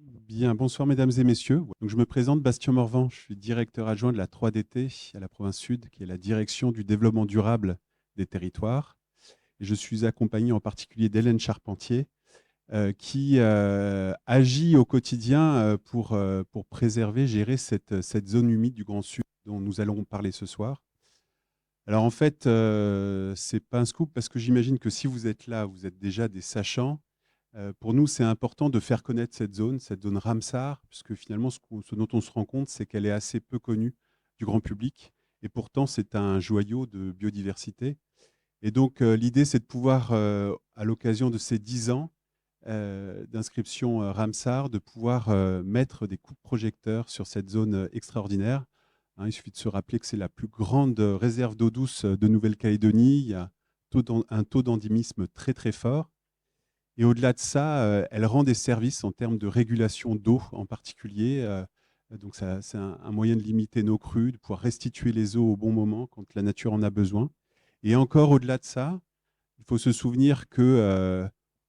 Bien, bonsoir mesdames et messieurs. Donc, je me présente Bastien Morvan, je suis directeur adjoint de la 3DT à la province Sud, qui est la direction du développement durable des territoires. Et je suis accompagné en particulier d'Hélène Charpentier, qui agit au quotidien pour préserver, gérer cette zone humide du Grand Sud dont nous allons parler ce soir. Alors en fait, c'est pas un scoop parce que j'imagine que si vous êtes là, vous êtes déjà des sachants. Pour nous, c'est important de faire connaître cette zone Ramsar, puisque finalement, ce dont on se rend compte, c'est qu'elle est assez peu connue du grand public. Et pourtant, c'est un joyau de biodiversité. Et donc, l'idée, c'est de pouvoir, à l'occasion de ces 10 ans d'inscription Ramsar, de pouvoir mettre des coups de projecteur sur cette zone extraordinaire. Hein, il suffit de se rappeler que c'est la plus grande réserve d'eau douce de Nouvelle-Calédonie. Il y a un taux d'endémisme très, très fort. Et au-delà de ça, elle rend des services en termes de régulation d'eau en particulier. Donc, c'est un moyen de limiter nos crues, de pouvoir restituer les eaux au bon moment quand la nature en a besoin. Et encore au-delà de ça, il faut se souvenir que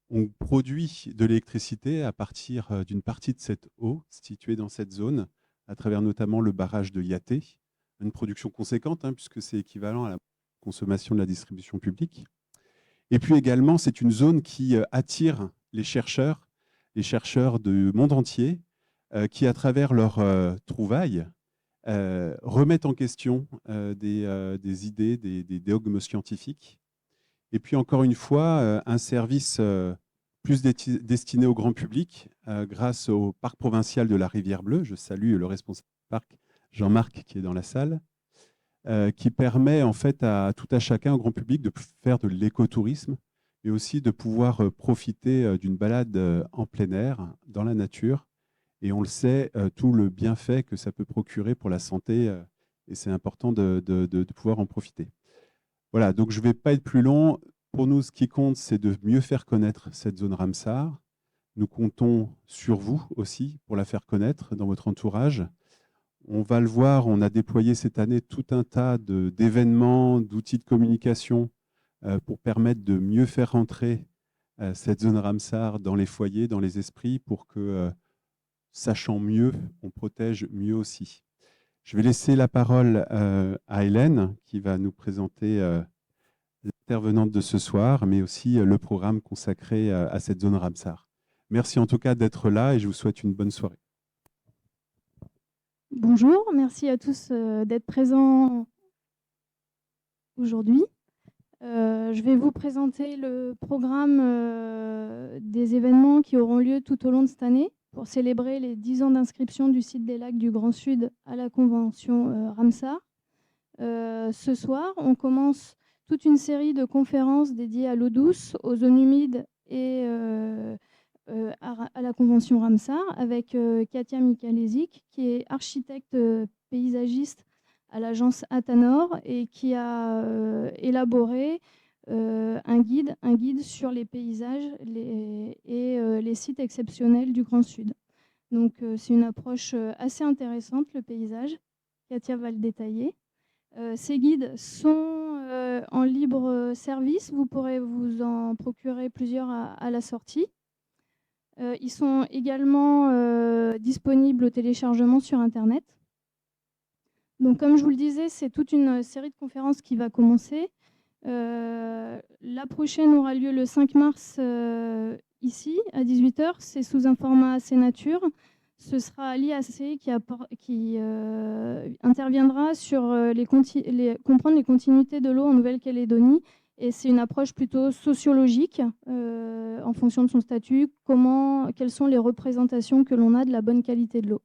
on produit de l'électricité à partir d'une partie de cette eau située dans cette zone, à travers notamment le barrage de Yaté, une production conséquente, hein, puisque c'est équivalent à la consommation de la distribution publique. Et puis également, c'est une zone qui attire les chercheurs du monde entier, qui, à travers leurs trouvailles, remettent en question des idées, des dogmes scientifiques. Et puis encore une fois, un service plus destiné au grand public, grâce au parc provincial de la Rivière Bleue. Je salue le responsable du parc, Jean-Marc, qui est dans la salle, qui permet en fait à tout à chacun, au grand public, de faire de l'écotourisme, mais aussi de pouvoir profiter d'une balade en plein air, dans la nature. Et on le sait, tout le bienfait que ça peut procurer pour la santé, et c'est important de pouvoir en profiter. Voilà, donc je ne vais pas être plus long. Pour nous, ce qui compte, c'est de mieux faire connaître cette zone Ramsar. Nous comptons sur vous aussi pour la faire connaître dans votre entourage. On va le voir, on a déployé cette année tout un tas d'événements, d'outils de communication pour permettre de mieux faire rentrer cette zone Ramsar dans les foyers, dans les esprits, pour que, sachant mieux, on protège mieux aussi. Je vais laisser la parole à Hélène, qui va nous présenter l'intervenante de ce soir, mais aussi le programme consacré à cette zone Ramsar. Merci en tout cas d'être là et je vous souhaite une bonne soirée. Bonjour, merci à tous d'être présents aujourd'hui. Je vais vous présenter le programme des événements qui auront lieu tout au long de cette année pour célébrer les 10 ans d'inscription du site des lacs du Grand Sud à la convention Ramsar. Ce soir, on commence toute une série de conférences dédiées à l'eau douce, aux zones humides et à la convention Ramsar avec Katia Mikalesic, qui est architecte paysagiste à l'agence Atanor et qui a élaboré un guide sur les paysages et les sites exceptionnels du Grand Sud. Donc c'est une approche assez intéressante, le paysage. Katia va le détailler. Ces guides sont en libre service. Vous pourrez vous en procurer plusieurs à la sortie. Ils sont également disponibles au téléchargement sur Internet. Donc, comme je vous le disais, c'est toute une série de conférences qui va commencer. La prochaine aura lieu le 5 mars ici, à 18h. C'est sous un format assez nature. Ce sera l'IAC qui interviendra sur comprendre les continuités de l'eau en Nouvelle-Calédonie. Et c'est une approche plutôt sociologique en fonction de son statut, quelles sont les représentations que l'on a de la bonne qualité de l'eau.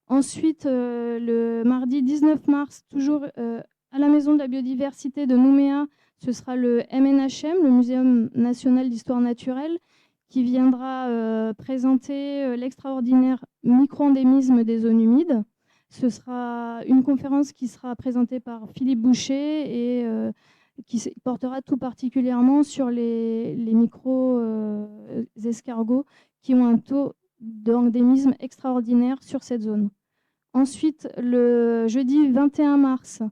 Ensuite, le mardi 19 mars, toujours à la Maison de la Biodiversité de Nouméa, ce sera le MNHM, le Muséum national d'histoire naturelle, qui viendra présenter l'extraordinaire micro-endémisme des zones humides. Ce sera une conférence qui sera présentée par Philippe Boucher et qui portera tout particulièrement sur les micro-escargots qui ont un taux d'endémisme extraordinaire sur cette zone. Ensuite, le jeudi 21 mars,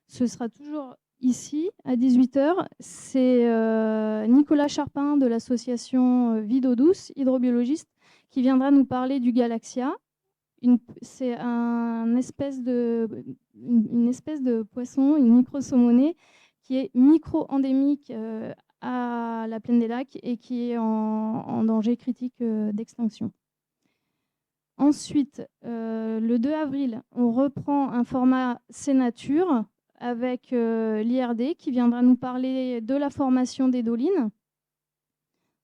ce sera toujours ici, à 18h. C'est Nicolas Charpin de l'association Vie d'eau douce, hydrobiologiste, qui viendra nous parler du Galaxia. C'est une espèce de poisson, une microsomonée, qui est micro-endémique à la Plaine des Lacs et qui est en danger critique d'extinction. Ensuite, le 2 avril, on reprend un format C-Nature avec l'IRD qui viendra nous parler de la formation des dolines.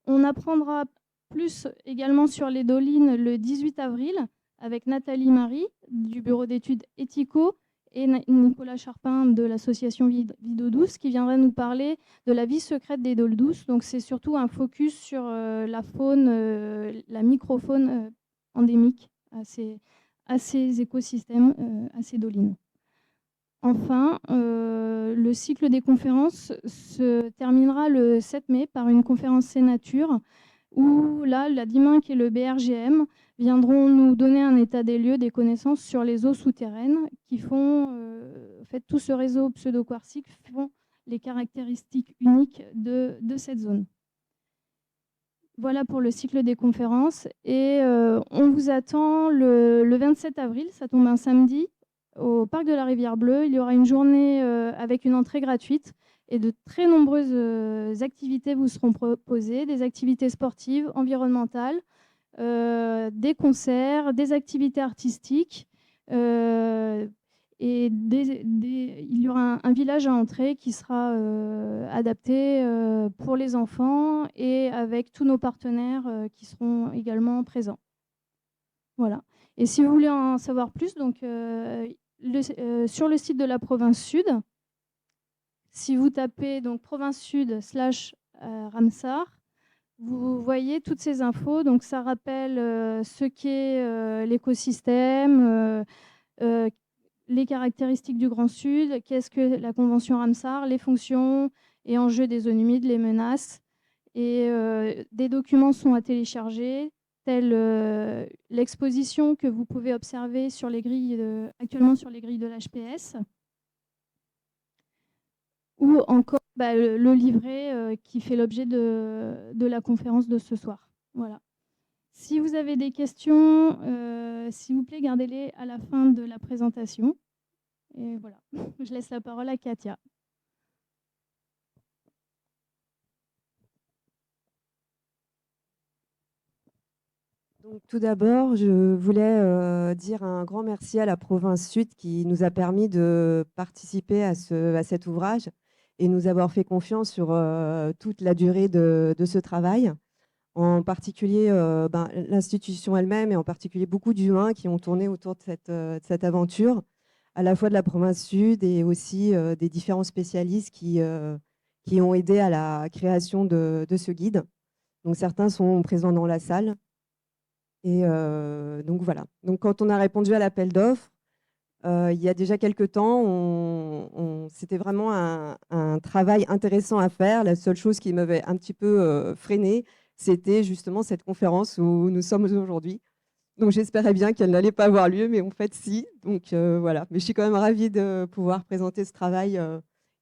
On apprendra plus également sur les dolines le 18 avril avec Nathalie Marie du bureau d'études Ethico et Nicolas Charpin de l'association Vie d'eau douce qui viendra nous parler de la vie secrète des dôles douces. Donc c'est surtout un focus sur la faune, la microfaune endémique à ces écosystèmes, à ces dolines. Enfin, le cycle des conférences se terminera le 7 mai par une conférence C-Nature où là, la DIMINC et le BRGM viendront nous donner un état des lieux des connaissances sur les eaux souterraines qui font, en fait, tout ce réseau pseudo-quartzique font les caractéristiques uniques de cette zone. Voilà pour le cycle des conférences. Et on vous attend le 27 avril, ça tombe un samedi, au parc de la Rivière Bleue. Il y aura une journée avec une entrée gratuite et de très nombreuses activités vous seront proposées, des activités sportives, environnementales, des concerts, des activités artistiques. Et il y aura un village à entrer qui sera adapté pour les enfants et avec tous nos partenaires qui seront également présents. Voilà. Et si vous voulez en savoir plus, donc, sur le site de la province Sud, si vous tapez donc province Sud / Ramsar, vous voyez toutes ces infos. Donc ça rappelle ce qu'est l'écosystème, les caractéristiques du Grand Sud, qu'est-ce que la Convention Ramsar, les fonctions et enjeux des zones humides, les menaces. Et des documents sont à télécharger, tels l'exposition que vous pouvez observer sur les grilles actuellement sur les grilles de l'HPS, ou encore le livret qui fait l'objet de la conférence de ce soir. Voilà. Si vous avez des questions, s'il vous plaît, gardez-les à la fin de la présentation. Et voilà, je laisse la parole à Katia. Donc, tout d'abord, je voulais dire un grand merci à la province Sud qui nous a permis de participer à cet ouvrage et nous avoir fait confiance sur toute la durée de ce travail. En particulier l'institution elle-même et en particulier beaucoup d'humains qui ont tourné autour de cette aventure, à la fois de la province Sud et aussi des différents spécialistes qui ont aidé à la création de ce guide. Donc certains sont présents dans la salle. Et donc voilà. Donc quand on a répondu à l'appel d'offres, il y a déjà quelques temps, c'était vraiment un travail intéressant à faire. La seule chose qui m'avait un petit peu freinée, c'était justement cette conférence où nous sommes aujourd'hui. Donc j'espérais bien qu'elle n'allait pas avoir lieu, mais en fait si. Donc voilà. Mais je suis quand même ravie de pouvoir présenter ce travail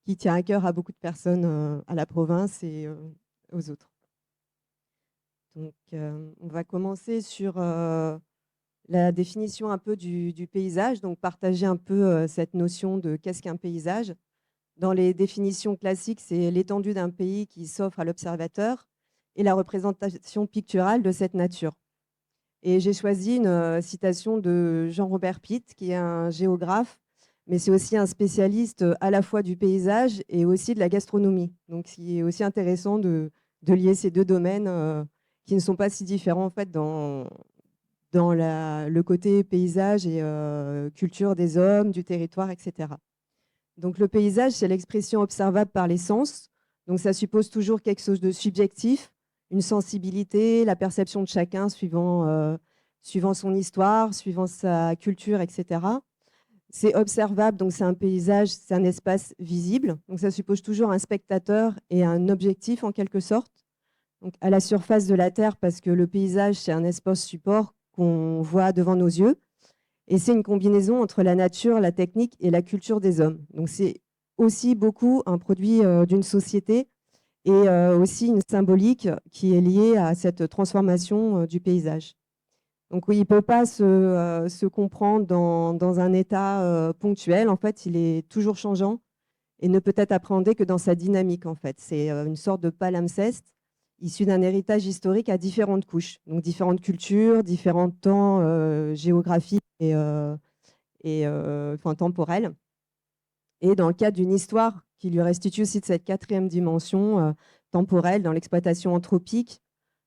qui tient à cœur à beaucoup de personnes à la province et aux autres. Donc on va commencer sur la définition un peu du paysage, donc partager un peu cette notion de qu'est-ce qu'un paysage. Dans les définitions classiques, c'est l'étendue d'un pays qui s'offre à l'observateur et la représentation picturale de cette nature. Et j'ai choisi une citation de Jean-Robert Pitt, qui est un géographe, mais c'est aussi un spécialiste à la fois du paysage et aussi de la gastronomie. Donc il est aussi intéressant de lier ces deux domaines qui ne sont pas si différents en fait dans le côté paysage et culture des hommes, du territoire, etc. Donc le paysage, c'est l'expression observable par les sens. Donc ça suppose toujours quelque chose de subjectif, une sensibilité, la perception de chacun suivant son histoire, suivant sa culture, etc. C'est observable, donc c'est un paysage, c'est un espace visible. Donc ça suppose toujours un spectateur et un objectif en quelque sorte. Donc à la surface de la Terre, parce que le paysage, c'est un espace support qu'on voit devant nos yeux. Et c'est une combinaison entre la nature, la technique et la culture des hommes. Donc c'est aussi beaucoup un produit d'une société et aussi une symbolique qui est liée à cette transformation du paysage. Donc oui, il ne peut pas se comprendre dans un état ponctuel. En fait, il est toujours changeant et ne peut être appréhendé que dans sa dynamique. En fait, c'est une sorte de palimpseste issu d'un héritage historique à différentes couches, donc différentes cultures, différents temps géographiques et enfin, temporels. Et dans le cadre d'une histoire qui lui restitue aussi de cette quatrième dimension temporelle dans l'exploitation anthropique,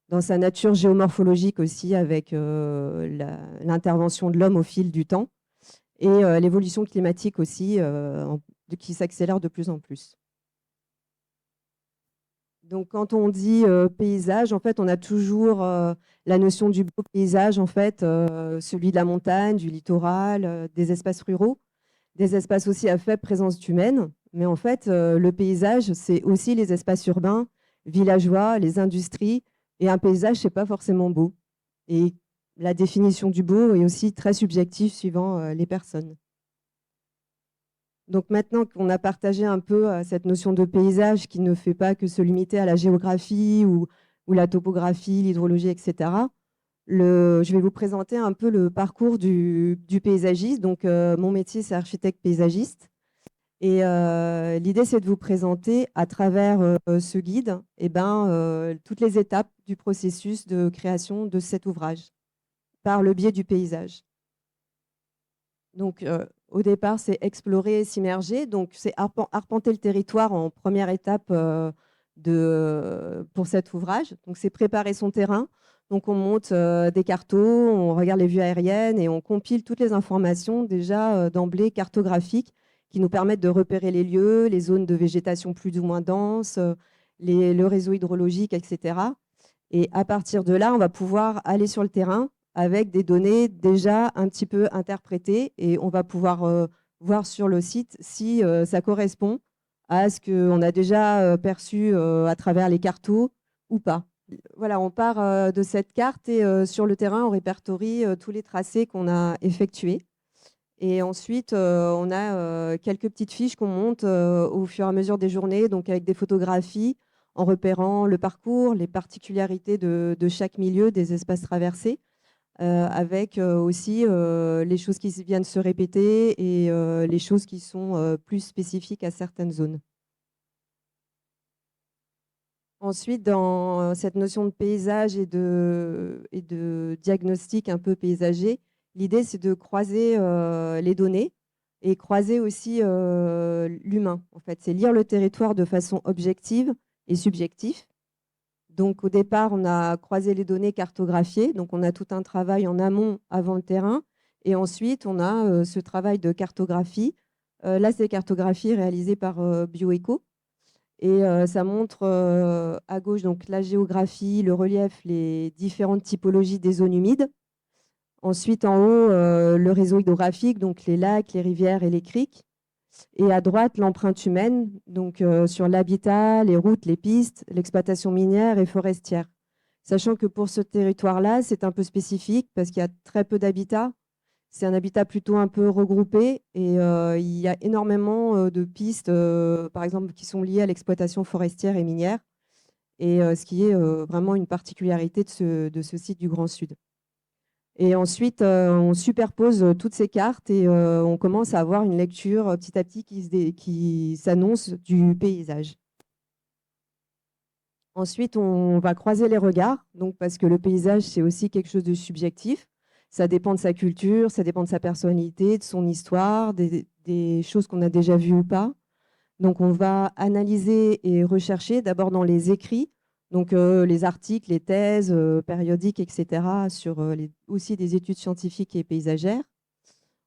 dans sa nature géomorphologique aussi, avec l'intervention de l'homme au fil du temps, et l'évolution climatique aussi, qui s'accélère de plus en plus. Donc, quand on dit paysage, en fait, on a toujours la notion du beau paysage, en fait, celui de la montagne, du littoral, des espaces ruraux, des espaces aussi à faible présence humaine. Mais en fait, le paysage, c'est aussi les espaces urbains, villageois, les industries. Et un paysage, c'est pas forcément beau. Et la définition du beau est aussi très subjective suivant les personnes. Donc maintenant qu'on a partagé un peu cette notion de paysage qui ne fait pas que se limiter à la géographie ou la topographie, l'hydrologie, etc., je vais vous présenter un peu le parcours du paysagiste. Donc mon métier, c'est architecte paysagiste. Et l'idée, c'est de vous présenter à travers ce guide toutes les étapes du processus de création de cet ouvrage par le biais du paysage. Donc, au départ, c'est explorer, s'immerger. Donc, c'est arpenter le territoire en première étape pour cet ouvrage. Donc, c'est préparer son terrain. Donc, on monte des cartos, on regarde les vues aériennes et on compile toutes les informations déjà d'emblée cartographiques qui nous permettent de repérer les lieux, les zones de végétation plus ou moins denses, le réseau hydrologique, etc. Et à partir de là, on va pouvoir aller sur le terrain avec des données déjà un petit peu interprétées et on va pouvoir voir sur le site si ça correspond à ce qu'on a déjà perçu à travers les cartos ou pas. Voilà, on part de cette carte et sur le terrain, on répertorie tous les tracés qu'on a effectués. Et ensuite, on a quelques petites fiches qu'on monte au fur et à mesure des journées, donc avec des photographies, en repérant le parcours, les particularités de chaque milieu, des espaces traversés, avec aussi les choses qui viennent se répéter et les choses qui sont plus spécifiques à certaines zones. Ensuite, dans cette notion de paysage et de diagnostic un peu paysager, l'idée, c'est de croiser les données et croiser aussi l'humain. En fait, c'est lire le territoire de façon objective et subjective. Donc, au départ, on a croisé les données cartographiées. Donc, on a tout un travail en amont avant le terrain. Et ensuite, on a ce travail de cartographie. Là, c'est cartographie réalisée par Bioéco. Et ça montre à gauche donc, la géographie, le relief, les différentes typologies des zones humides. Ensuite, en haut, le réseau hydrographique, donc les lacs, les rivières et les criques. Et à droite, l'empreinte humaine, donc sur l'habitat, les routes, les pistes, l'exploitation minière et forestière. Sachant que pour ce territoire-là, c'est un peu spécifique parce qu'il y a très peu d'habitat. C'est un habitat plutôt un peu regroupé et il y a énormément de pistes, par exemple, qui sont liées à l'exploitation forestière et minière, et ce qui est vraiment une particularité de ce site du Grand Sud. Et ensuite, on superpose toutes ces cartes et on commence à avoir une lecture petit à petit qui s'annonce du paysage. Ensuite, on va croiser les regards, donc parce que le paysage, c'est aussi quelque chose de subjectif. Ça dépend de sa culture, ça dépend de sa personnalité, de son histoire, des choses qu'on a déjà vues ou pas. Donc, on va analyser et rechercher d'abord dans les écrits, donc les articles, les thèses périodiques, etc., sur aussi des études scientifiques et paysagères.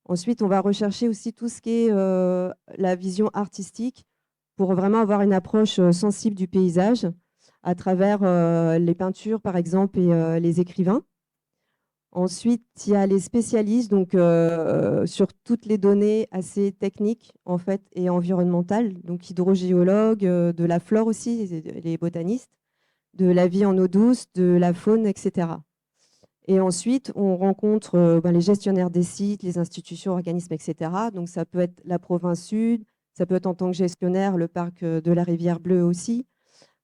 Ensuite, on va rechercher aussi tout ce qui est la vision artistique pour vraiment avoir une approche sensible du paysage à travers les peintures, par exemple, et les écrivains. Ensuite, il y a les spécialistes, donc sur toutes les données assez techniques en fait et environnementales, donc hydrogéologues, de la flore aussi, les botanistes, de la vie en eau douce, de la faune, etc. Et ensuite, on rencontre les gestionnaires des sites, les institutions, organismes, etc. Donc ça peut être la province sud, ça peut être en tant que gestionnaire le parc de la Rivière Bleue aussi,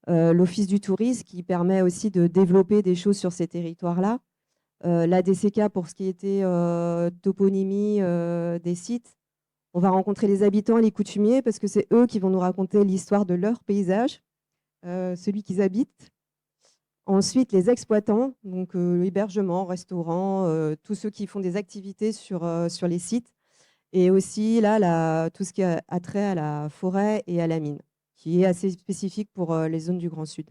l'Office du tourisme qui permet aussi de développer des choses sur ces territoires-là. l'ADCK pour ce qui était toponymie des sites. On va rencontrer les habitants et les coutumiers parce que c'est eux qui vont nous raconter l'histoire de leur paysage, celui qu'ils habitent. Ensuite, les exploitants, donc l'hébergement, restaurant, tous ceux qui font des activités sur les sites. Et aussi, là, tout ce qui a trait à la forêt et à la mine, qui est assez spécifique pour les zones du Grand Sud.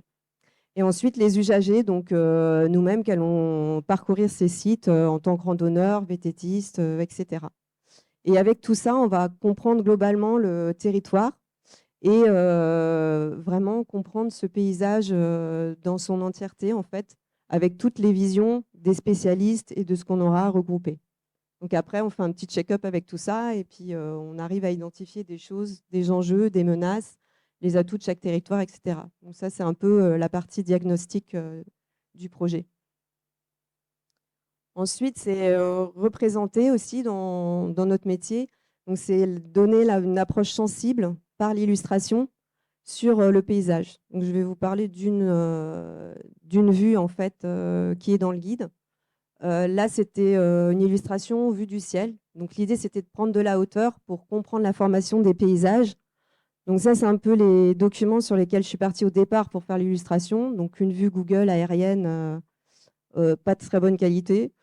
Et ensuite, les usagers, donc nous-mêmes qui allons parcourir ces sites en tant que randonneurs, VTTistes, etc. Et avec tout ça, on va comprendre globalement le territoire et vraiment comprendre ce paysage dans son entièreté, en fait, avec toutes les visions des spécialistes et de ce qu'on aura regroupé. Donc après, on fait un petit check-up avec tout ça et puis on arrive à identifier des choses, des enjeux, des menaces, les atouts de chaque territoire, etc. Donc ça, c'est un peu la partie diagnostic du projet. Ensuite, c'est représenter aussi dans notre métier. Donc, c'est donner une approche sensible par l'illustration sur le paysage. Donc, je vais vous parler d'une vue en fait qui est dans le guide. Là, c'était une illustration vue du ciel. Donc, l'idée, c'était de prendre de la hauteur pour comprendre la formation des paysages. Donc, ça, c'est un peu les documents sur lesquels je suis partie au départ pour faire l'illustration. Donc, une vue Google aérienne, pas de très bonne qualité.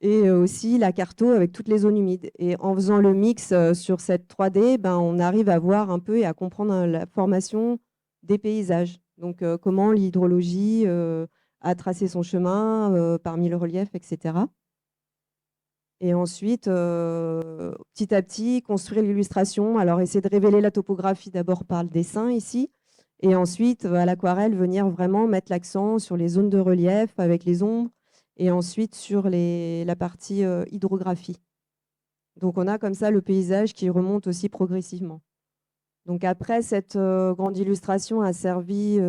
Et aussi la carto avec toutes les zones humides. Et en faisant le mix sur cette 3D, ben, on arrive à voir un peu et à comprendre la formation des paysages. Donc, comment l'hydrologie a tracé son chemin parmi le relief, etc. Et ensuite, petit à petit, construire l'illustration. Alors, essayer de révéler la topographie d'abord par le dessin ici. Et ensuite, à l'aquarelle, venir vraiment mettre l'accent sur les zones de relief avec les ombres et ensuite sur la partie hydrographie. Donc, on a comme ça le paysage qui remonte aussi progressivement. Donc, après, cette grande illustration a servi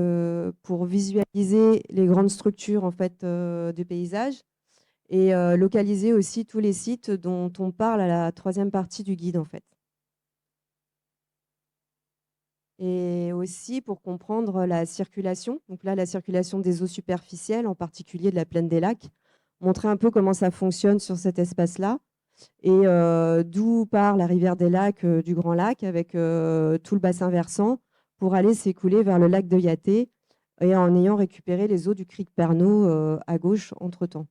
pour visualiser les grandes structures en fait, du paysage et localiser aussi tous les sites dont on parle à la 3e partie du guide en fait. Et aussi pour comprendre la circulation. Donc là, la circulation des eaux superficielles, en particulier de la plaine des lacs, montrer un peu comment ça fonctionne sur cet espace-là et d'où part la rivière des lacs du Grand Lac avec tout le bassin versant pour aller s'écouler vers le lac de Yaté et en ayant récupéré les eaux du Cric Pernod à gauche entre-temps.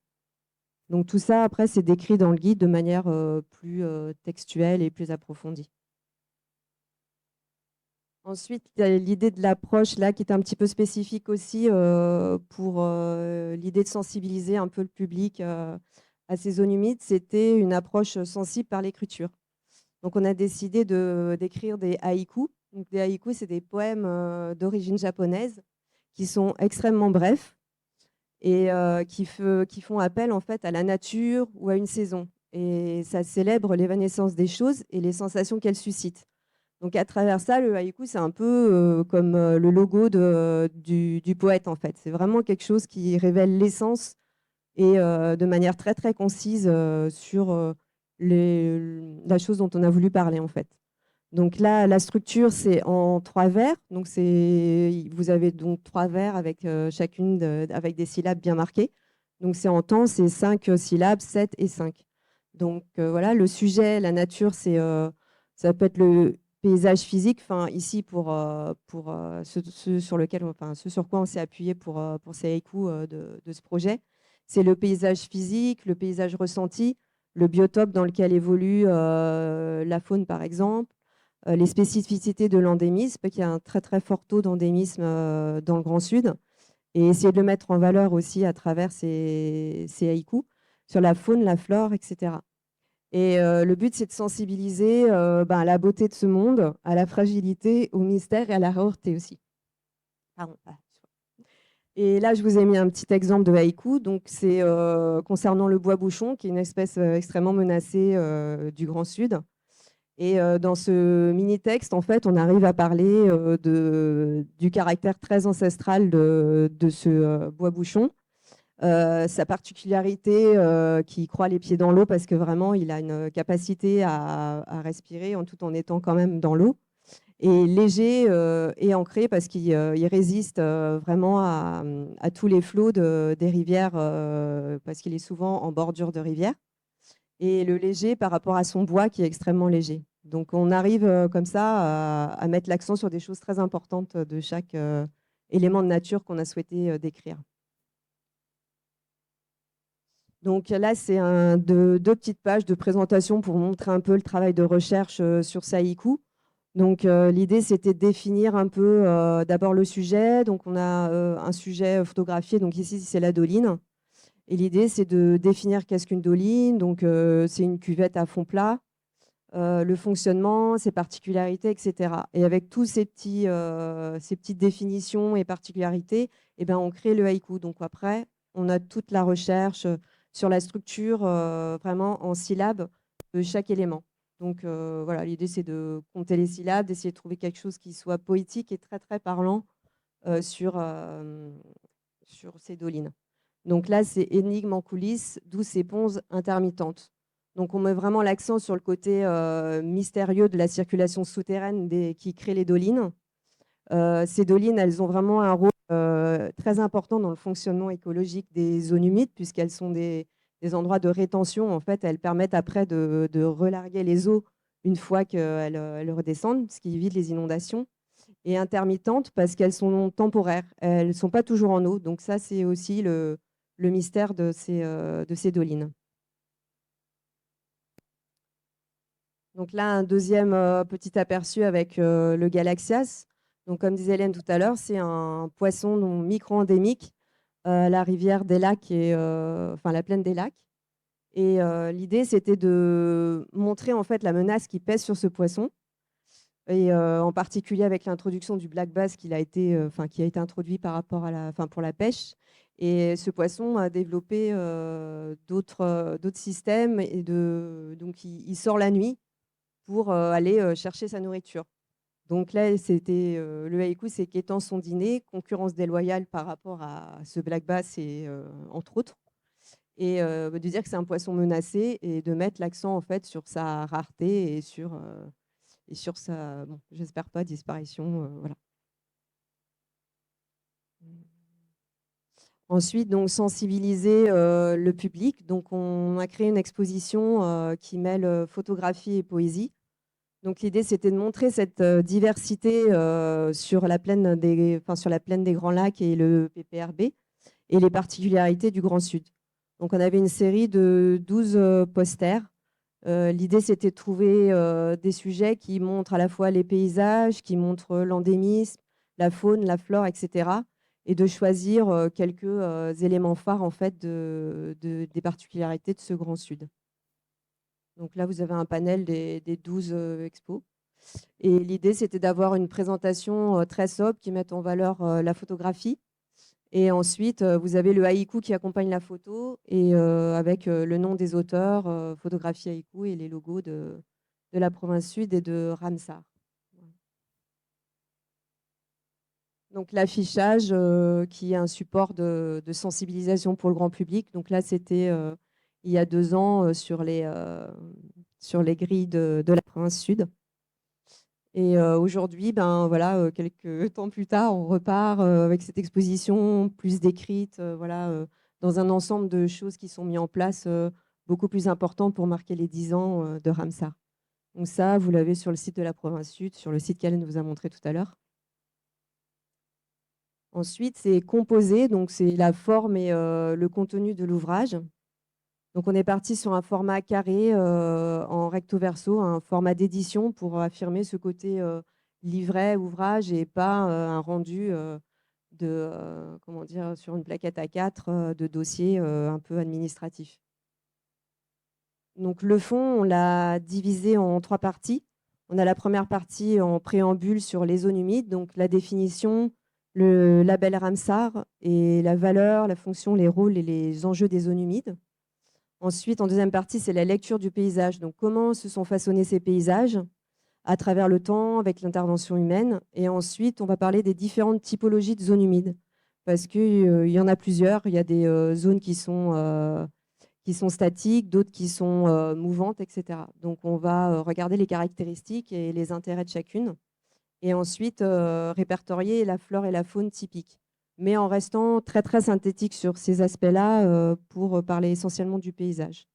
Donc tout ça, après, c'est décrit dans le guide de manière plus textuelle et plus approfondie. Ensuite, il y a l'idée de l'approche là qui est un petit peu spécifique aussi pour l'idée de sensibiliser un peu le public à ces zones humides. C'était une approche sensible par l'écriture. Donc, on a décidé d'écrire des haïkus. Donc, des haïkus, c'est des poèmes d'origine japonaise qui sont extrêmement brefs et qui font appel en fait à la nature ou à une saison. Et ça célèbre l'évanescence des choses et les sensations qu'elles suscitent. Donc à travers ça, le haïku, c'est un peu comme le logo du poète en fait. C'est vraiment quelque chose qui révèle l'essence et de manière très très concise sur la chose dont on a voulu parler en fait. Donc là, la structure, c'est en 3 vers. Donc vous avez donc 3 vers avec chacune avec des syllabes bien marquées. Donc c'est en temps, c'est 5 syllabes, 7 et 5. Donc voilà, le sujet, la nature, ça peut être le paysage physique. Enfin ici pour ce sur quoi on s'est appuyé pour ces haïkus de ce projet, c'est le paysage physique, le paysage ressenti, le biotope dans lequel évolue la faune par exemple. Les spécificités de l'endémisme, qu'il y a un très très fort taux d'endémisme dans le Grand Sud, et essayer de le mettre en valeur aussi à travers ces haïkus sur la faune, la flore, etc. Et le but, c'est de sensibiliser à la beauté de ce monde, à la fragilité, au mystère et à la rareté aussi. Pardon. Et là, je vous ai mis un petit exemple de haïku. Donc, c'est concernant le bois bouchon, qui est une espèce extrêmement menacée du Grand Sud. Et dans ce mini-texte, en fait, on arrive à parler du caractère très ancestral de ce bois bouchon. Sa particularité qui croit les pieds dans l'eau parce que vraiment, il a une capacité à respirer tout en étant quand même dans l'eau. et léger et ancré parce qu'il il résiste vraiment à tous les flots des rivières parce qu'il est souvent en bordure de rivière. Et le léger par rapport à son bois qui est extrêmement léger. Donc on arrive comme ça à mettre l'accent sur des choses très importantes de chaque élément de nature qu'on a souhaité décrire. Donc là, c'est deux petites pages de présentation pour montrer un peu le travail de recherche sur Saïkou. Donc l'idée, c'était de définir un peu d'abord le sujet. Donc on a un sujet photographié, donc ici, c'est la doline. Et l'idée, c'est de définir qu'est-ce qu'une doline. Donc c'est une cuvette à fond plat, le fonctionnement, ses particularités, etc. Et avec tous ces petites définitions et particularités, eh ben, on crée le haïku. Donc après, on a toute la recherche sur la structure vraiment en syllabes de chaque élément. Donc voilà, l'idée c'est de compter les syllabes, d'essayer de trouver quelque chose qui soit poétique et très très parlant sur ces dolines. Donc là, c'est énigme en coulisses, douce éponge intermittente. Donc on met vraiment l'accent sur le côté mystérieux de la circulation souterraine qui crée les dolines. Ces dolines, elles ont vraiment un rôle très important dans le fonctionnement écologique des zones humides, puisqu'elles sont des endroits de rétention. En fait, elles permettent après de relarguer les eaux une fois qu'elles redescendent, ce qui évite les inondations. Et intermittentes parce qu'elles sont temporaires. Elles ne sont pas toujours en eau. Donc ça, c'est aussi le mystère de ces dolines. Donc là, un deuxième petit aperçu avec le Galaxias. Donc, comme disait Hélène tout à l'heure, c'est un poisson micro-endémique à la rivière des Lacs, enfin la plaine des Lacs. Et l'idée, c'était de montrer en fait la menace qui pèse sur ce poisson. Et en particulier avec l'introduction du black bass qui a été introduit par rapport pour la pêche. Et ce poisson a développé d'autres systèmes et donc il sort la nuit pour aller chercher sa nourriture. Donc là, c'était le haïku, c'est qu'étant son dîner, concurrence déloyale par rapport à ce black bass et entre autres, et de dire que c'est un poisson menacé et de mettre l'accent en fait sur sa rareté et sur sa, bon, j'espère pas, disparition. Voilà. Ensuite, donc, sensibiliser le public. Donc, on a créé une exposition qui mêle photographie et poésie. Donc, l'idée, c'était de montrer cette diversité sur la plaine des Grands Lacs et le PPRB et les particularités du Grand Sud. Donc, on avait une série de 12 posters. L'idée, c'était de trouver des sujets qui montrent à la fois les paysages, qui montrent l'endémisme, la faune, la flore, etc. Et de choisir quelques éléments phares en fait, des particularités de ce Grand Sud. Donc là, vous avez un panel des 12 expos. Et l'idée, c'était d'avoir une présentation très sobre qui mette en valeur la photographie. Et ensuite, vous avez le haïku qui accompagne la photo et avec le nom des auteurs, photographie haïku et les logos de la province sud et de Ramsar. Donc l'affichage qui est un support de sensibilisation pour le grand public. Donc là, c'était il y a 2 ans sur les grilles de la province sud. Et aujourd'hui, ben, voilà, quelques temps plus tard, on repart avec cette exposition plus décrite, voilà, dans un ensemble de choses qui sont mises en place beaucoup plus importantes pour marquer les 10 ans de Ramsar. Donc ça, vous l'avez sur le site de la province sud, sur le site qu'Hélène vous a montré tout à l'heure. Ensuite, c'est composé, donc c'est la forme et le contenu de l'ouvrage. Donc on est parti sur un format carré en recto verso, un format d'édition pour affirmer ce côté livret, ouvrage et pas un rendu comment dire, sur une plaquette A4 de dossier un peu administratif. Donc le fond, on l'a divisé en 3 parties. On a la première partie en préambule sur les zones humides, donc la définition, le label Ramsar et la valeur, la fonction, les rôles et les enjeux des zones humides. Ensuite, en deuxième partie, c'est la lecture du paysage. Donc, comment se sont façonnés ces paysages à travers le temps, avec l'intervention humaine. Et ensuite, on va parler des différentes typologies de zones humides. Parce qu'il y en a plusieurs. Il y a des zones qui sont statiques, d'autres qui sont mouvantes, etc. Donc, on va regarder les caractéristiques et les intérêts de chacune. Et ensuite, répertorier la flore et la faune typiques, mais en restant très, très synthétique sur ces aspects-là pour parler essentiellement du paysage.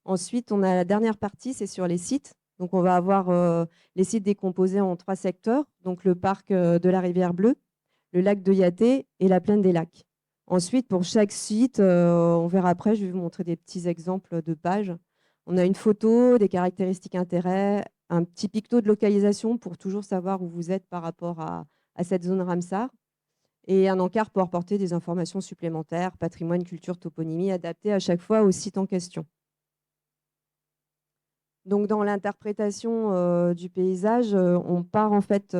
Ensuite, on a la dernière partie, c'est sur les sites. Donc, on va avoir les sites décomposés en 3 secteurs, donc le parc de la Rivière Bleue, le lac de Yaté et la plaine des lacs. Ensuite, pour chaque site, on verra après, je vais vous montrer des petits exemples de pages. On a une photo, des caractéristiques intérêts, un petit picto de localisation pour toujours savoir où vous êtes par rapport à cette zone Ramsar, et un encart pour apporter des informations supplémentaires, patrimoine, culture, toponymie, adaptées à chaque fois au site en question. Donc, dans l'interprétation du paysage, on part en fait, on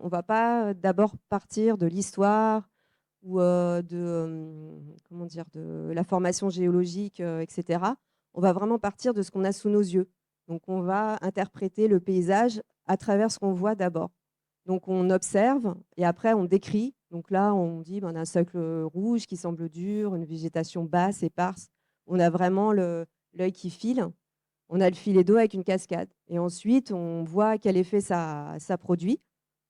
ne va pas d'abord partir de l'histoire ou comment dire, de la formation géologique, etc. On va vraiment partir de ce qu'on a sous nos yeux. Donc, on va interpréter le paysage à travers ce qu'on voit d'abord. Donc, on observe et après, on décrit. Donc là, on dit on a un socle rouge qui semble dur, une végétation basse, éparse. On a vraiment l'œil qui file. On a le filet d'eau avec une cascade. Et ensuite, on voit quel effet ça produit.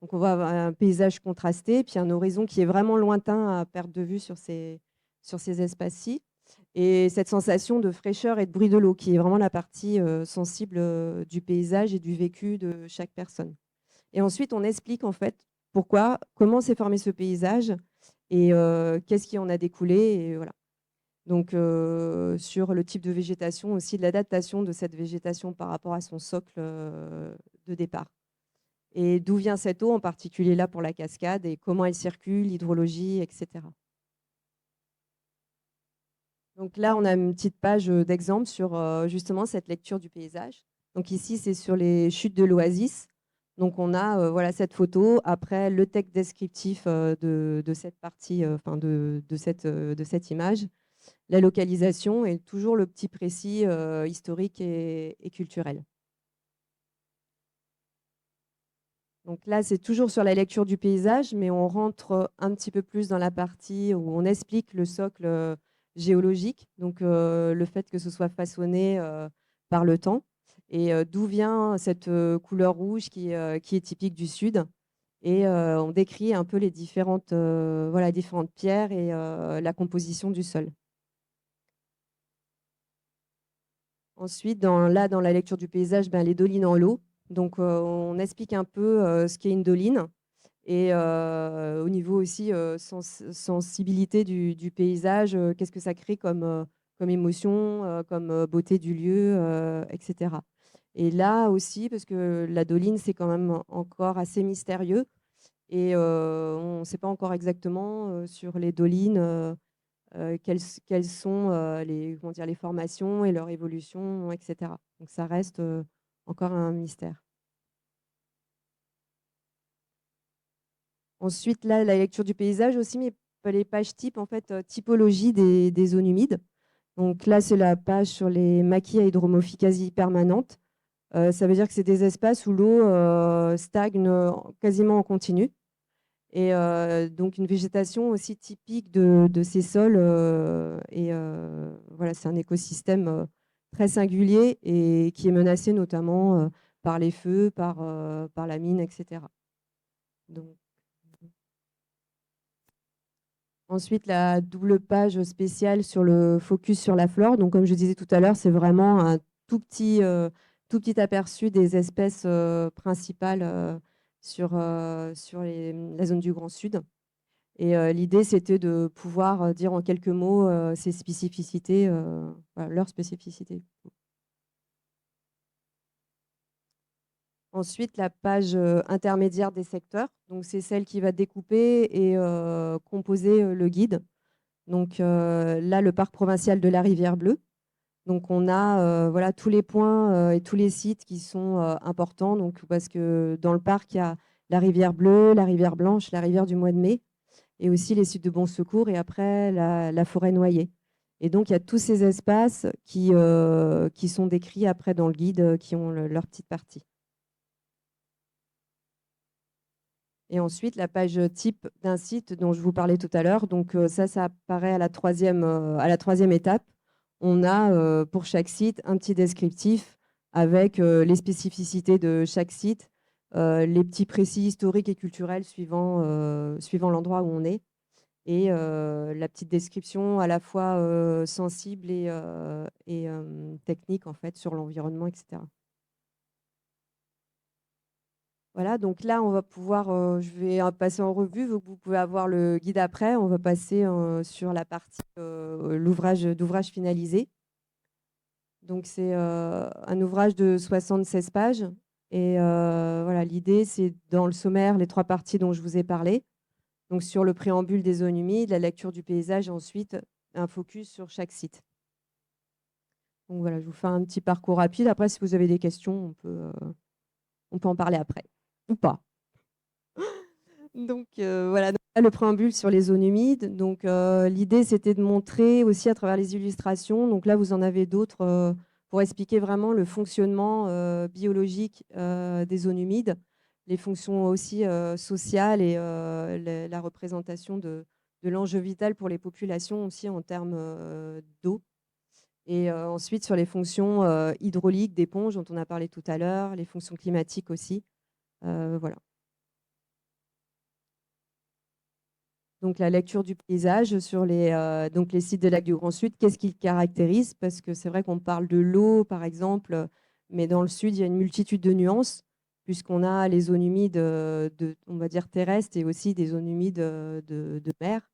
Donc, on va avoir un paysage contrasté, puis un horizon qui est vraiment lointain à perte de vue sur ces espaces-ci. Et cette sensation de fraîcheur et de bruit de l'eau, qui est vraiment la partie sensible du paysage et du vécu de chaque personne. Et ensuite, on explique en fait pourquoi, comment s'est formé ce paysage et qu'est-ce qui en a découlé. Et voilà. Donc, sur le type de végétation aussi, de l'adaptation de cette végétation par rapport à son socle de départ. Et d'où vient cette eau, en particulier là pour la cascade, et comment elle circule, l'hydrologie, etc. Donc là, on a une petite page d'exemple sur justement cette lecture du paysage. Donc ici, c'est sur les chutes de l'Oasis. Donc on a voilà, cette photo, après le texte descriptif de cette partie, de cette image, la localisation et toujours le petit précis historique et culturel. Donc là, c'est toujours sur la lecture du paysage, mais on rentre un petit peu plus dans la partie où on explique le socle géologique, donc le fait que ce soit façonné par le temps, et d'où vient cette couleur rouge qui est typique du Sud. Et on décrit un peu les différentes pierres et la composition du sol. Ensuite, dans la lecture du paysage, les dolines en lot. Donc, on explique un peu ce qu'est une doline et au niveau aussi sensibilité du paysage, qu'est-ce que ça crée comme émotion, comme beauté du lieu, etc. Et là aussi, parce que la doline, c'est quand même encore assez mystérieux et on ne sait pas encore exactement sur les dolines quelles sont les formations et leur évolution, etc. Donc ça reste encore un mystère. Ensuite, là, la lecture du paysage aussi, mais les pages types, en fait, typologie des zones humides. Donc là, c'est la page sur les maquis à hydromophie quasi permanente. Ça veut dire que c'est des espaces où l'eau stagne quasiment en continu. Et donc une végétation aussi typique de ces sols. Voilà, c'est un écosystème très singulier et qui est menacé notamment par les feux, par la mine, etc. Donc, ensuite, la double page spéciale sur le focus sur la flore. Donc, comme je disais tout à l'heure, c'est vraiment un tout petit aperçu des espèces principales sur la zone du Grand Sud. Et l'idée, c'était de pouvoir dire en quelques mots ces spécificités, leurs spécificités. Ensuite, la page intermédiaire des secteurs. Donc, c'est celle qui va découper et composer le guide. Donc là, le parc provincial de la Rivière Bleue. Donc, on a voilà, tous les points et tous les sites qui sont importants. Donc, parce que dans le parc, il y a la Rivière Bleue, la Rivière Blanche, la rivière du Mois de Mai, et aussi les sites de bon secours et après la forêt noyée. Et donc, il y a tous ces espaces qui sont décrits après dans le guide, qui ont leur petite partie. Et ensuite, la page type d'un site dont je vous parlais tout à l'heure. Donc, ça apparaît à la troisième étape. On a pour chaque site un petit descriptif avec les spécificités de chaque site, les petits précis historiques et culturels suivant l'endroit où on est, et la petite description à la fois sensible et technique en fait sur l'environnement, etc. Voilà, donc là, on va pouvoir, je vais passer en revue, vous pouvez avoir le guide après. On va passer sur la partie d'ouvrage finalisé. Donc, c'est un ouvrage de 76 pages. Et voilà, l'idée, c'est dans le sommaire, les 3 parties dont je vous ai parlé. Donc, sur le préambule des zones humides, la lecture du paysage et ensuite un focus sur chaque site. Donc, voilà, je vous fais un petit parcours rapide. Après, si vous avez des questions, on peut en parler après ou pas. Donc voilà, donc là, le préambule sur les zones humides. Donc l'idée, c'était de montrer aussi à travers les illustrations. Donc là, vous en avez d'autres pour expliquer vraiment le fonctionnement biologique des zones humides, les fonctions aussi sociales et la représentation de l'enjeu vital pour les populations aussi en termes d'eau. Et ensuite, sur les fonctions hydrauliques d'éponge dont on a parlé tout à l'heure, les fonctions climatiques aussi. Voilà. Donc, la lecture du paysage sur donc les sites des lacs du Grand Sud, qu'est-ce qui le caractérise? Parce que c'est vrai qu'on parle de l'eau, par exemple, mais dans le Sud, il y a une multitude de nuances, puisqu'on a les zones humides, on va dire terrestres, et aussi des zones humides de mer.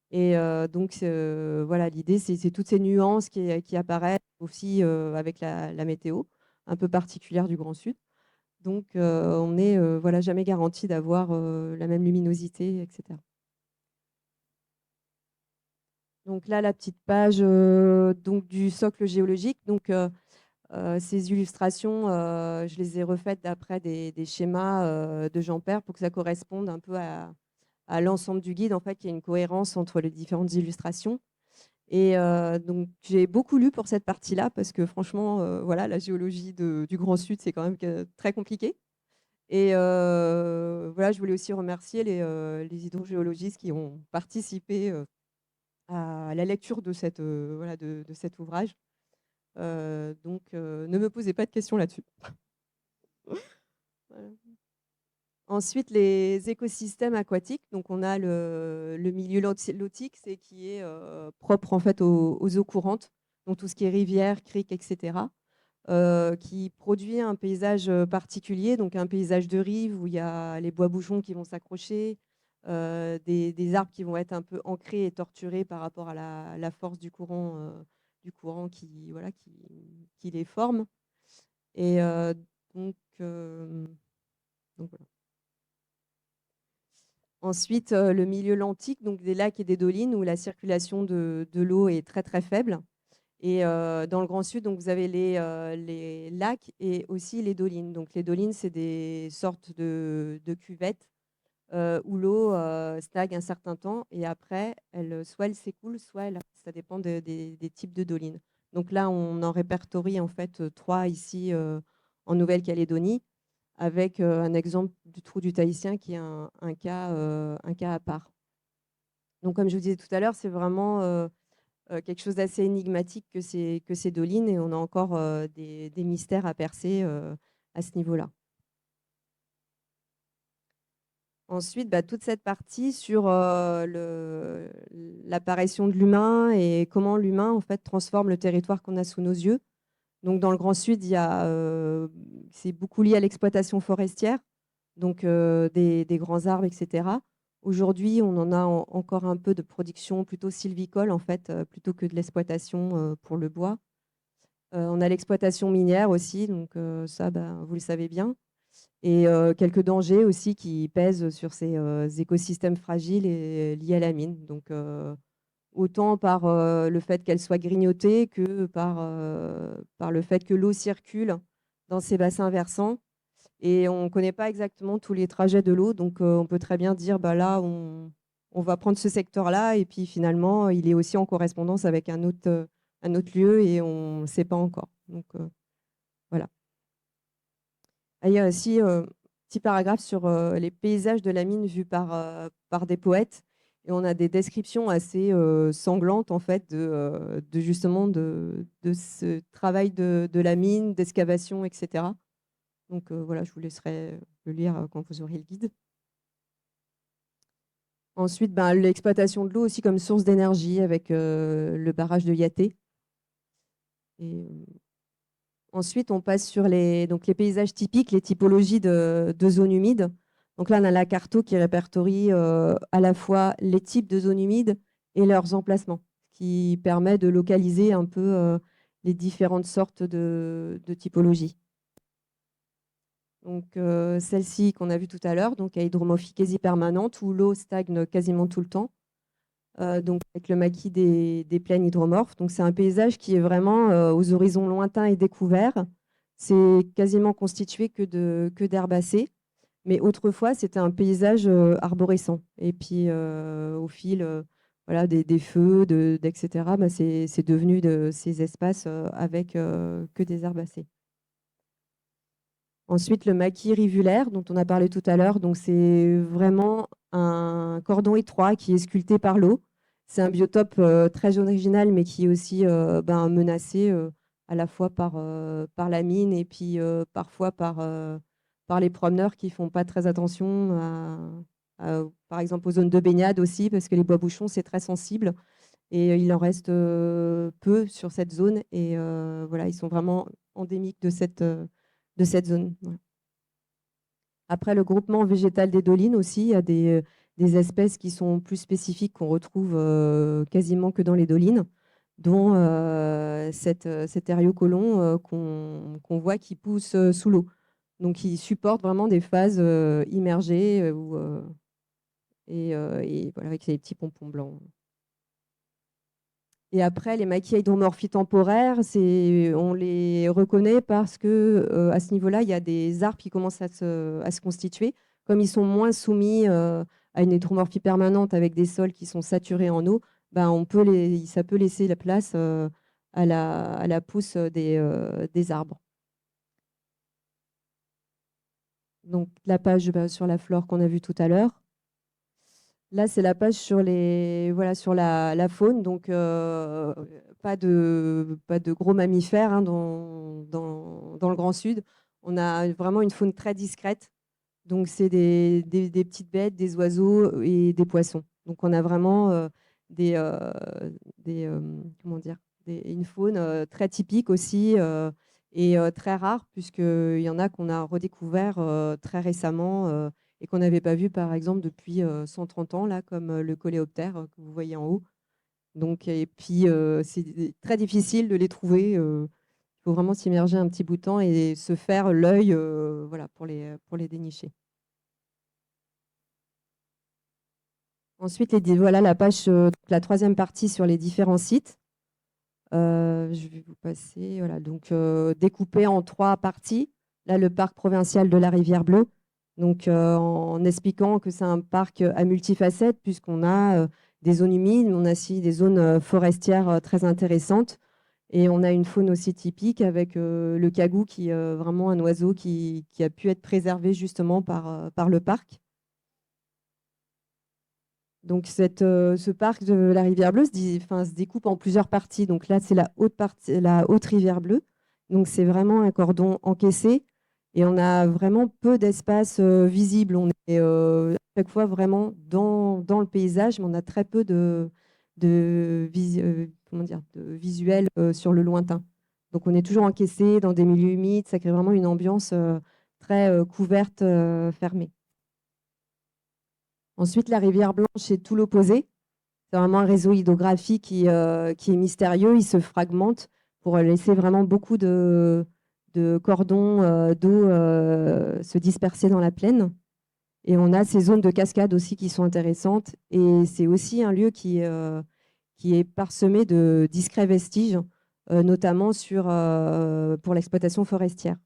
Et donc, voilà, l'idée, c'est toutes ces nuances qui apparaissent aussi avec la météo, un peu particulière du Grand Sud. Donc, on n'est voilà, jamais garanti d'avoir la même luminosité, etc. Donc là, la petite page donc, du socle géologique. Donc, ces illustrations, je les ai refaites d'après des schémas de Jean-Père pour que ça corresponde un peu à l'ensemble du guide, en fait, qu'il y ait une cohérence entre les différentes illustrations. Et donc, j'ai beaucoup lu pour cette partie-là parce que franchement, voilà, la géologie du Grand Sud, c'est quand même très compliqué. Et voilà, je voulais aussi remercier les hydrogéologistes qui ont participé à la lecture de voilà, de cet ouvrage. Donc, ne me posez pas de questions là-dessus. Voilà. Ensuite, les écosystèmes aquatiques. Donc, on a le milieu lotique, c'est qui est propre en fait aux eaux courantes, donc tout ce qui est rivières, criques, etc., qui produit un paysage particulier, donc un paysage de rive où il y a les bois-bouchons qui vont s'accrocher, des arbres qui vont être un peu ancrés et torturés par rapport à la force du courant qui, voilà, qui les forme. Et donc, voilà. Ensuite, le milieu lentique, donc des lacs et des dolines où la circulation de l'eau est très très faible. Et dans le Grand Sud, donc, vous avez les lacs et aussi les dolines. Donc, les dolines, c'est des sortes de cuvettes où l'eau stagne un certain temps et après, soit elle s'écoule, soit ça dépend des types de dolines. Donc là, on en répertorie en fait 3 ici en Nouvelle-Calédonie, avec un exemple du trou du Tahitien qui est un cas à part. Donc, comme je vous disais tout à l'heure, c'est vraiment quelque chose d'assez énigmatique que ces dolines, et on a encore des mystères à percer à ce niveau-là. Ensuite, toute cette partie sur l'apparition de l'humain et comment l'humain en fait transforme le territoire qu'on a sous nos yeux. Donc, dans le Grand Sud, c'est beaucoup lié à l'exploitation forestière, donc des grands arbres, etc. Aujourd'hui, on en a encore un peu de production plutôt sylvicole, en fait, plutôt que de l'exploitation pour le bois. On a l'exploitation minière aussi, donc ça, vous le savez bien. Et quelques dangers aussi qui pèsent sur ces écosystèmes fragiles et liés à la mine. Donc, autant par le fait qu'elle soit grignotée que par le fait que l'eau circule dans ces bassins versants. Et on ne connaît pas exactement tous les trajets de l'eau, donc on peut très bien dire, là, on va prendre ce secteur-là, et puis finalement, il est aussi en correspondance avec un autre lieu, et on ne sait pas encore. Donc voilà. Il y a aussi un petit paragraphe sur les paysages de la mine vus par des poètes. Et on a des descriptions assez sanglantes en fait justement de ce travail de la mine, d'excavation, etc. Donc voilà, je vous laisserai le lire quand vous aurez le guide. Ensuite, l'exploitation de l'eau aussi comme source d'énergie avec le barrage de Yaté. Et ensuite, on passe sur les paysages typiques, les typologies de zones humides. Donc là, on a la carto qui répertorie à la fois les types de zones humides et leurs emplacements, ce qui permet de localiser un peu les différentes sortes de typologies. Donc celle-ci qu'on a vue tout à l'heure, donc à hydromorphie quasi permanente, où l'eau stagne quasiment tout le temps. Donc avec le maquis des plaines hydromorphes. Donc c'est un paysage qui est vraiment aux horizons lointains et découverts. C'est quasiment constitué que d'herbacées. Mais autrefois, c'était un paysage arborescent. Et puis au fil voilà, des feux, etc., c'est devenu de ces espaces avec que des herbacées. Ensuite, le maquis rivulaire, dont on a parlé tout à l'heure, donc c'est vraiment un cordon étroit qui est sculpté par l'eau. C'est un biotope très original, mais qui est aussi menacé à la fois par la mine et puis parfois par les promeneurs qui ne font pas très attention, par exemple, aux zones de baignade aussi, parce que les bois-bouchons, c'est très sensible. Et il en reste peu sur cette zone. Et voilà, ils sont vraiment endémiques de cette zone. Voilà. Après, le groupement végétal des dolines aussi, il y a des espèces qui sont plus spécifiques qu'on retrouve quasiment que dans les dolines, dont cet hériocolon qu'on voit qui pousse sous l'eau. Donc, il supporte vraiment des phases immergées et voilà, avec les petits pompons blancs. Et après, les maquis hydromorphies temporaires, on les reconnaît parce que à ce niveau-là, il y a des arbres qui commencent à se constituer. Comme ils sont moins soumis à une hydromorphie permanente avec des sols qui sont saturés en eau, ça peut laisser la place à la pousse des arbres. Donc la page sur la flore qu'on a vue tout à l'heure. Là, c'est la page sur la faune, donc pas de gros mammifères dans le Grand Sud. On a vraiment une faune très discrète, donc c'est des petites bêtes, des oiseaux et des poissons. Donc on a vraiment comment dire, une faune très typique aussi et très rare, puisqu'il y en a qu'on a redécouvert très récemment et qu'on n'avait pas vu, par exemple, depuis 130 ans, là, comme le coléoptère que vous voyez en haut. Donc, et puis, c'est très difficile de les trouver. Il faut vraiment s'immerger un petit bout de temps et se faire l'œil voilà, pour les dénicher. Ensuite, voilà la page, la troisième partie sur les différents sites. Je vais vous passer, voilà, donc découpé en 3 parties. Là, le parc provincial de la Rivière Bleue. Donc, en expliquant que c'est un parc à multifacettes, puisqu'on a des zones humides, on a aussi des zones forestières très intéressantes. Et on a une faune aussi typique avec le cagou, qui est vraiment un oiseau qui a pu être préservé justement par le parc. Donc, ce parc de la Rivière Bleue se découpe en plusieurs parties. Donc là, c'est la haute Rivière Bleue. Donc, c'est vraiment un cordon encaissé et on a vraiment peu d'espace visible. On est à chaque fois vraiment dans le paysage, mais on a très peu de visuel sur le lointain. Donc, on est toujours encaissé dans des milieux humides. Ça crée vraiment une ambiance très couverte, fermée. Ensuite, la Rivière Blanche, c'est tout l'opposé. C'est vraiment un réseau hydrographique qui est mystérieux. Il se fragmente pour laisser vraiment beaucoup de cordons d'eau se disperser dans la plaine. Et on a ces zones de cascade aussi qui sont intéressantes. Et c'est aussi un lieu qui est parsemé de discrets vestiges, notamment pour l'exploitation forestière.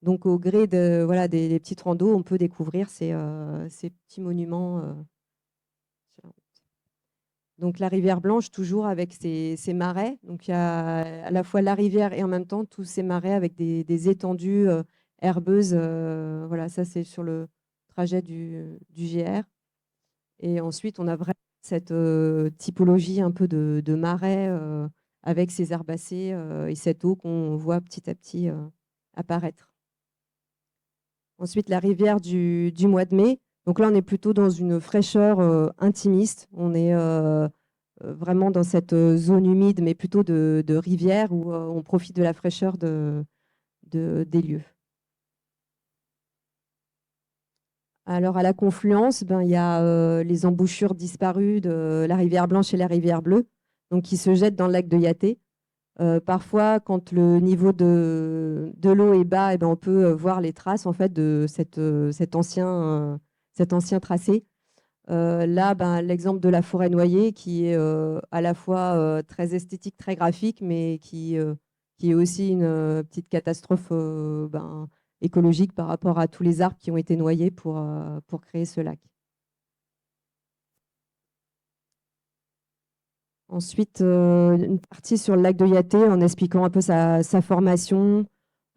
Donc, au gré des petites randos, on peut découvrir ces petits monuments. Donc, la rivière Blanche, toujours avec ses marais. Donc, il y a à la fois la rivière et en même temps tous ces marais avec des étendues herbeuses. Voilà, ça, c'est sur le trajet du GR. Et ensuite, on a vraiment cette typologie un peu de marais avec ces herbacées et cette eau qu'on voit petit à petit apparaître. Ensuite, la rivière du mois de mai. Donc là, on est plutôt dans une fraîcheur intimiste. On est vraiment dans cette zone humide, mais plutôt de rivière où on profite de la fraîcheur des lieux. Alors, à la confluence, il y a les embouchures disparues de la rivière Blanche et la rivière Bleue, donc qui se jettent dans le lac de Yaté. Parfois, quand le niveau de l'eau est bas, on peut voir les traces en fait, de cet ancien tracé. Là, l'exemple de la forêt noyée, qui est à la fois très esthétique, très graphique, mais qui est aussi une petite catastrophe écologique par rapport à tous les arbres qui ont été noyés pour créer ce lac. Ensuite, une partie sur le lac de Yaté en expliquant un peu sa formation,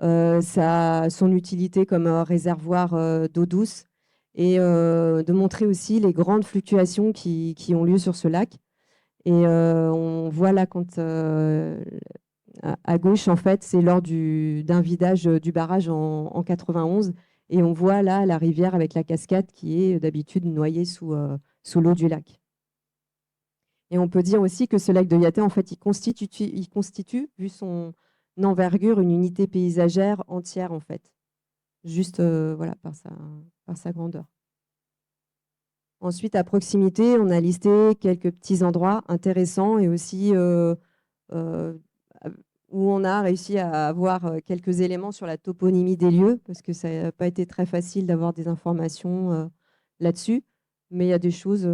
son utilité comme réservoir d'eau douce et de montrer aussi les grandes fluctuations qui ont lieu sur ce lac. Et on voit là, à gauche, en fait, c'est lors d'un vidage du barrage en 91. Et on voit là la rivière avec la cascade qui est d'habitude noyée sous l'eau du lac. Et on peut dire aussi que ce lac de Yaté, en fait, il constitue, vu son envergure, une unité paysagère entière, en fait, juste voilà, par sa grandeur. Ensuite, à proximité, on a listé quelques petits endroits intéressants et aussi où on a réussi à avoir quelques éléments sur la toponymie des lieux, parce que ça n'a pas été très facile d'avoir des informations là-dessus. Mais il y a des choses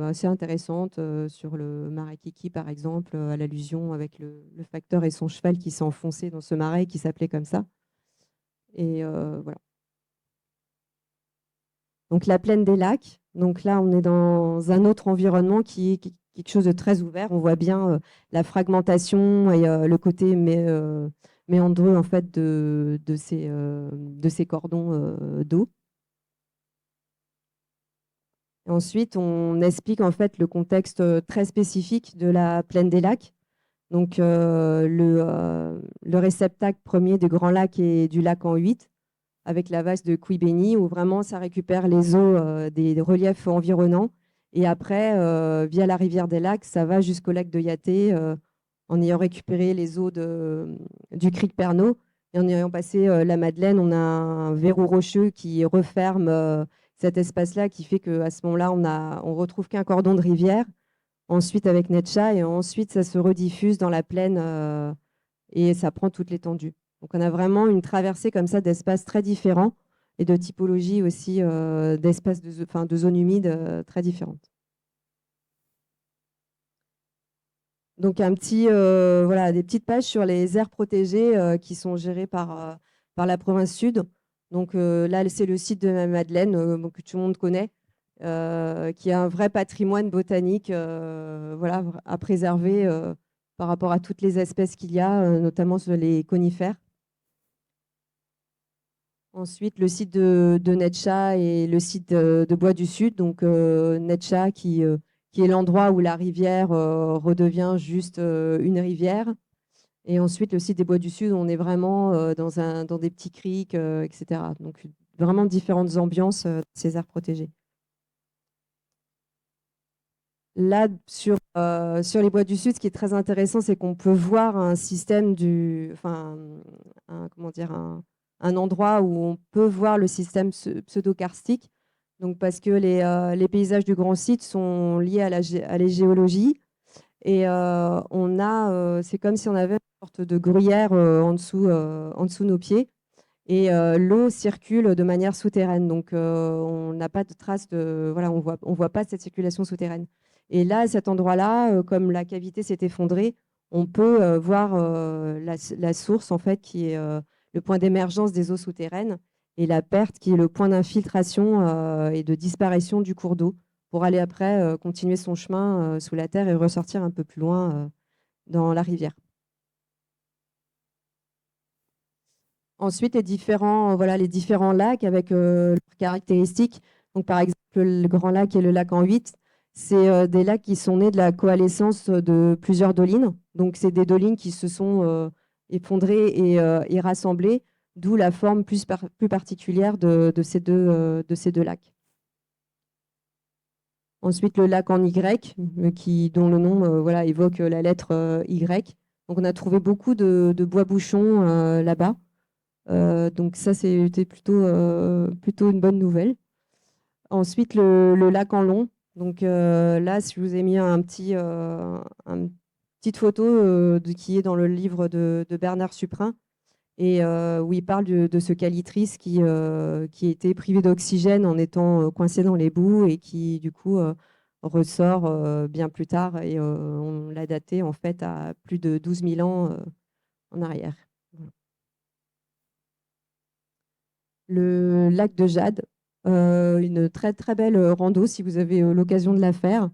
assez intéressantes sur le marais Kiki, par exemple, à l'allusion avec le facteur et son cheval qui s'est enfoncé dans ce marais qui s'appelait comme ça. Et voilà. Donc la plaine des lacs. Donc là, on est dans un autre environnement qui est quelque chose de très ouvert. On voit bien la fragmentation et le côté méandreux en fait de ces cordons d'eau. Ensuite, on explique en fait le contexte très spécifique de la plaine des lacs. Donc, le réceptacle premier du Grand Lac et du lac en 8, avec la vase de Kouibéni, où vraiment ça récupère les eaux des reliefs environnants. Et après, via la rivière des lacs, ça va jusqu'au lac de Yaté, en ayant récupéré les eaux du Cric Pernod. Et en ayant passé la Madeleine, on a un verrou rocheux qui referme cet espace-là, qui fait qu'à ce moment-là, on retrouve qu'un cordon de rivière. Ensuite, avec Netcha, et ensuite, ça se rediffuse dans la plaine et ça prend toute l'étendue. Donc, on a vraiment une traversée comme ça d'espaces très différents et de typologies aussi d'espaces de zones humides très différentes. Donc, des petites pages sur les aires protégées qui sont gérées par la province sud. Donc là, c'est le site de la Madeleine que tout le monde connaît, qui a un vrai patrimoine botanique à préserver par rapport à toutes les espèces qu'il y a, notamment sur les conifères. Ensuite, le site de Netcha et le site de Bois du Sud. Donc Netcha qui est l'endroit où la rivière redevient juste une rivière. Et ensuite, le site des Bois du Sud, on est vraiment dans des petits criques, etc. Donc, vraiment différentes ambiances de ces aires protégées. Là, sur les Bois du Sud, ce qui est très intéressant, c'est qu'on peut voir un système un endroit où on peut voir le système pseudo-karstique. Donc, parce que les paysages du grand site sont liés à la géologie. Et c'est comme si on avait une sorte de gruyère en dessous nos pieds. Et l'eau circule de manière souterraine. Donc, on n'a pas de traces on voit pas cette circulation souterraine. Et là, à cet endroit-là, comme la cavité s'est effondrée, on peut voir la source, en fait, qui est le point d'émergence des eaux souterraines, et la perte qui est le point d'infiltration et de disparition du cours d'eau, pour aller après continuer son chemin sous la terre et ressortir un peu plus loin dans la rivière. Ensuite, les différents lacs avec leurs caractéristiques. Donc, par exemple, le Grand Lac et le lac en 8, c'est des lacs qui sont nés de la coalescence de plusieurs dolines. Donc, c'est des dolines qui se sont effondrées et rassemblées d'où la forme plus particulière de ces deux lacs. Ensuite, le lac en Y, dont le nom voilà, évoque la lettre Y. Donc, on a trouvé beaucoup de bois-bouchons là-bas. Donc, ça, c'était plutôt une bonne nouvelle. Ensuite, le lac en long. Donc, là, je vous ai mis une petite photo qui est dans le livre de Bernard Suprin, et où il parle de ce calitrice qui était privé d'oxygène en étant coincé dans les boues et qui, du coup, ressort bien plus tard. Et on l'a daté, en fait, à plus de 12 000 ans en arrière. Voilà. Le lac de Jade, une très, très belle rando, si vous avez l'occasion de la faire,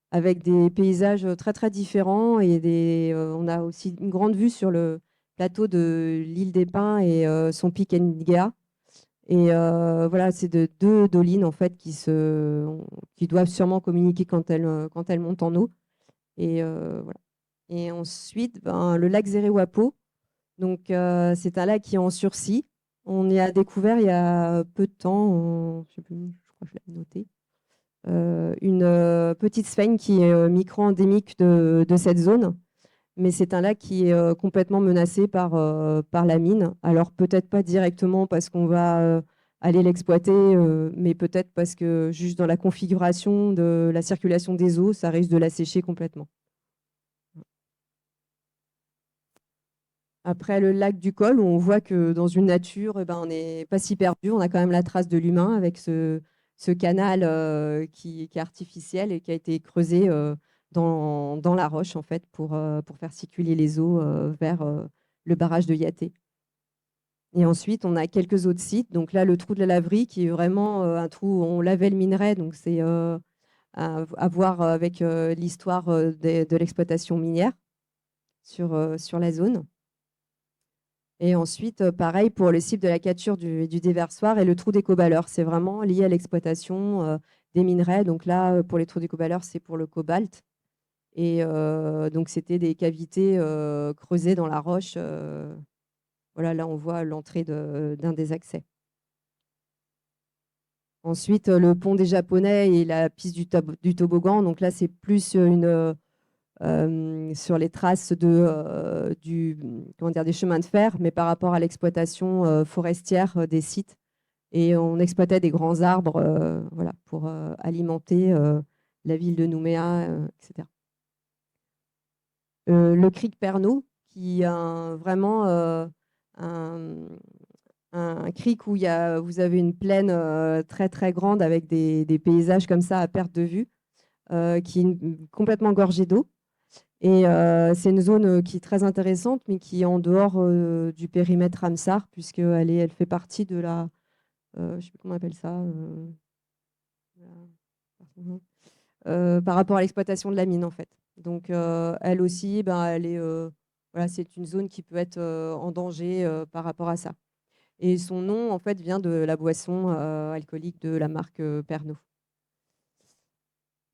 avec des paysages très, très différents. Et on a aussi une grande vue sur le plateau de l'île des Pins et son pic Enga. Et voilà, c'est deux dolines en fait qui doivent sûrement communiquer quand elles montent en eau. Et voilà. Et ensuite, le lac Zerewapo. Donc c'est un lac qui est en sursis. On y a découvert il y a peu de temps, je sais plus, je crois que je l'avais noté, une petite sphène qui est micro-endémique de cette zone. Mais c'est un lac qui est complètement menacé par la mine. Alors peut-être pas directement parce qu'on va aller l'exploiter, mais peut-être parce que juste dans la configuration de la circulation des eaux, ça risque de l'assécher complètement. Après le lac du Col, où on voit que dans une nature, on n'est pas si perdu. On a quand même la trace de l'humain avec ce canal qui est artificiel et qui a été creusé dans la roche en fait, pour faire circuler les eaux vers le barrage de Yaté. Et ensuite, on a quelques autres sites. Donc là, le trou de la Laverie, qui est vraiment un trou où on lavait le minerai. Donc c'est à voir avec l'histoire de l'exploitation minière sur la zone. Et ensuite, pareil pour le site de la capture du déversoir et le trou des cobaleurs. C'est vraiment lié à l'exploitation des minerais. Donc là, pour les trous des cobaleurs, c'est pour le cobalt. Et donc, c'était des cavités creusées dans la roche. Voilà, là, on voit l'entrée d'un des accès. Ensuite, le pont des Japonais et la piste du toboggan. Donc là, c'est plus sur les traces des chemins de fer, mais par rapport à l'exploitation forestière des sites. Et on exploitait des grands arbres voilà, pour alimenter la ville de Nouméa, etc. Le cric Pernod, qui est vraiment un cric où vous avez une plaine très très grande avec des paysages comme ça à perte de vue, qui est complètement gorgée d'eau. Et c'est une zone qui est très intéressante, mais qui est en dehors du périmètre Ramsar, puisqu'elle fait partie de la... je ne sais plus comment on appelle ça. Par rapport à l'exploitation de la mine, en fait. Donc, elle aussi, voilà, c'est une zone qui peut être en danger par rapport à ça. Et son nom, en fait, vient de la boisson alcoolique de la marque Pernod.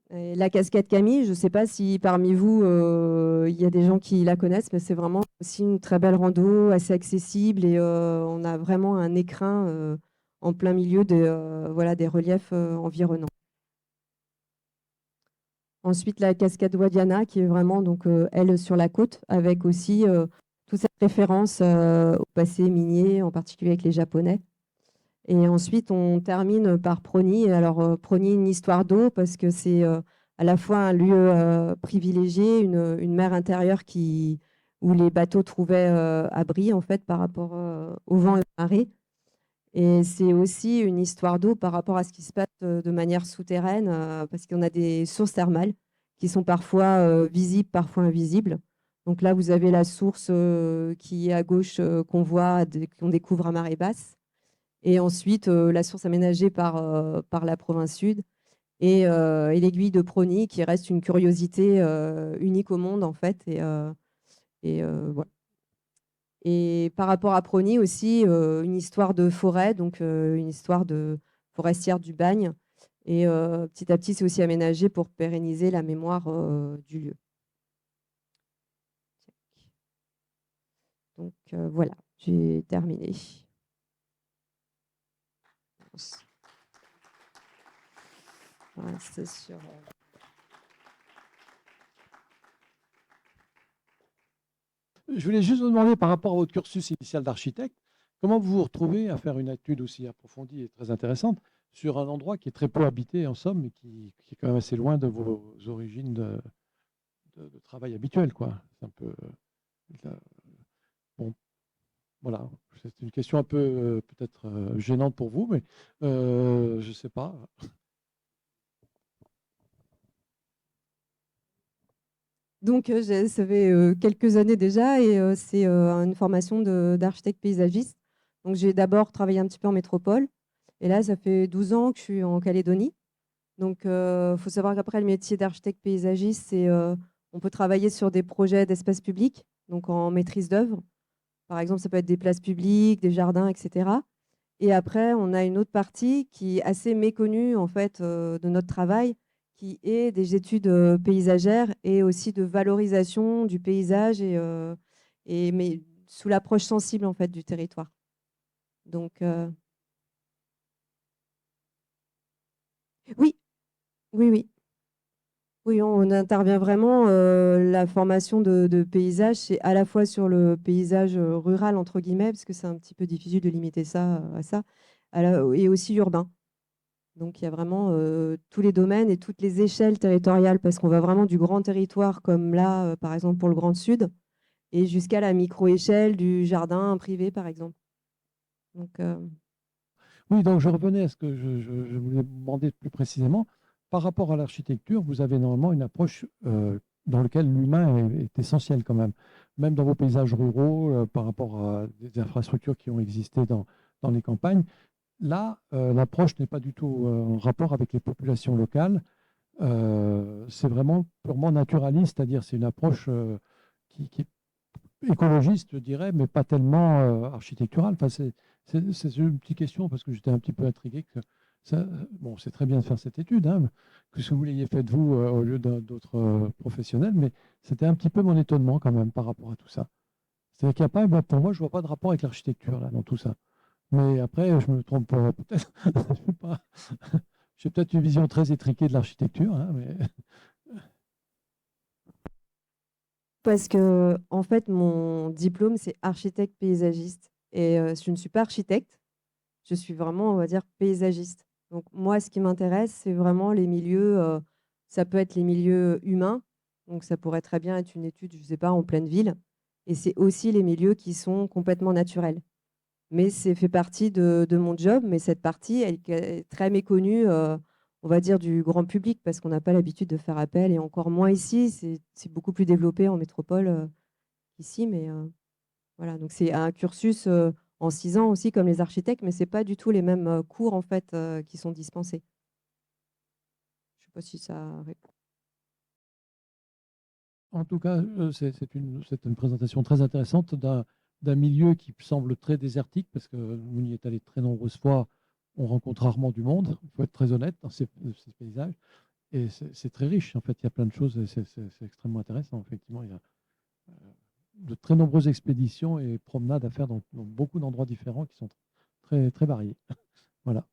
Et la cascade Camille, je ne sais pas si parmi vous, il y a des gens qui la connaissent, mais c'est vraiment aussi une très belle rando, assez accessible, et on a vraiment un écrin en plein milieu voilà, des reliefs environnants. Ensuite, la cascade Wadiana, qui est vraiment, donc, elle, sur la côte, avec aussi toute cette référence au passé minier, en particulier avec les Japonais. Et ensuite, on termine par Prony. Alors, Prony, une histoire d'eau, parce que c'est à la fois un lieu privilégié, une mer intérieure où les bateaux trouvaient abri, en fait, par rapport au vent et aux marées. Et c'est aussi une histoire d'eau par rapport à ce qui se passe de manière souterraine, parce qu'on a des sources thermales qui sont parfois visibles, parfois invisibles. Donc là, vous avez la source qui est à gauche, qu'on découvre à marée basse. Et ensuite, la source aménagée par la province sud. Et l'aiguille de Prony, qui reste une curiosité unique au monde, en fait. Et voilà. Et par rapport à Prony aussi, une histoire de forêt, donc une histoire de forestière du Bagne. Et petit à petit, c'est aussi aménagé pour pérenniser la mémoire du lieu. Donc voilà, j'ai terminé. pense. Ouais, c'est sûr. Je voulais juste vous demander, par rapport à votre cursus initial d'architecte, comment vous vous retrouvez à faire une étude aussi approfondie et très intéressante sur un endroit qui est très peu habité en somme, mais qui est quand même assez loin de vos origines de travail habituelles, quoi. C'est un peu... bon, voilà. C'est une question un peu peut-être gênante pour vous, mais je ne sais pas. Donc, ça fait quelques années déjà et c'est une formation d'architecte paysagiste. Donc, j'ai d'abord travaillé un petit peu en métropole et là, ça fait 12 ans que je suis en Calédonie. Donc, il faut savoir qu'après, le métier d'architecte paysagiste, c'est on peut travailler sur des projets d'espace public, donc en maîtrise d'œuvre. Par exemple, ça peut être des places publiques, des jardins, etc. Et après, on a une autre partie qui est assez méconnue en fait de notre travail, qui est des études paysagères et aussi de valorisation du paysage mais sous l'approche sensible en fait du territoire. Donc oui, oui, oui. Oui, on intervient vraiment. La formation de paysage, c'est à la fois sur le paysage rural, entre guillemets, parce que c'est un petit peu difficile de limiter ça à ça, et aussi urbain. Donc, il y a vraiment tous les domaines et toutes les échelles territoriales, parce qu'on va vraiment du grand territoire, comme là, par exemple, pour le Grand Sud, et jusqu'à la micro-échelle du jardin privé, par exemple. Donc, Oui, donc je revenais à ce que je voulais vous demander plus précisément. Par rapport à l'architecture, vous avez normalement une approche dans laquelle l'humain est essentiel quand même. Même dans vos paysages ruraux, par rapport à des infrastructures qui ont existé dans les campagnes. Là, l'approche n'est pas du tout en rapport avec les populations locales. C'est vraiment purement naturaliste, c'est-à-dire c'est une approche qui est écologiste, je dirais, mais pas tellement architecturale. Enfin, c'est une petite question parce que j'étais un petit peu intrigué que ça, bon, c'est très bien de faire cette étude, hein, que ce que vous l'ayez fait vous au lieu d'autres professionnels, mais c'était un petit peu mon étonnement quand même par rapport à tout ça. C'est-à-dire qu'il n'y a pas, pour moi, je ne vois pas de rapport avec l'architecture là dans tout ça. Mais après, je me trompe peut-être. Je sais pas. J'ai peut-être une vision très étriquée de l'architecture, hein, mais parce que, en fait, mon diplôme, c'est architecte paysagiste. Et je ne suis pas architecte, je suis vraiment, on va dire, paysagiste. Donc, moi, ce qui m'intéresse, c'est vraiment les milieux, ça peut être les milieux humains. Donc, ça pourrait très bien être une étude, je ne sais pas, en pleine ville. Et c'est aussi les milieux qui sont complètement naturels. Mais c'est fait partie de mon job, mais cette partie, elle est très méconnue, on va dire, du grand public, parce qu'on n'a pas l'habitude de faire appel, et encore moins ici, c'est beaucoup plus développé en métropole qu'ici, mais voilà. Donc c'est un cursus en 6 ans aussi, comme les architectes, mais c'est pas du tout les mêmes cours, en fait, qui sont dispensés. Je sais pas si ça répond. en tout cas, c'est une présentation très intéressante d'un milieu qui semble très désertique, parce que vous y êtes allé très nombreuses fois, on rencontre rarement du monde, il faut être très honnête dans ces paysages, et c'est très riche, en fait, il y a plein de choses, et c'est extrêmement intéressant, effectivement, il y a de très nombreuses expéditions et promenades à faire dans beaucoup d'endroits différents qui sont très, très variés. Voilà,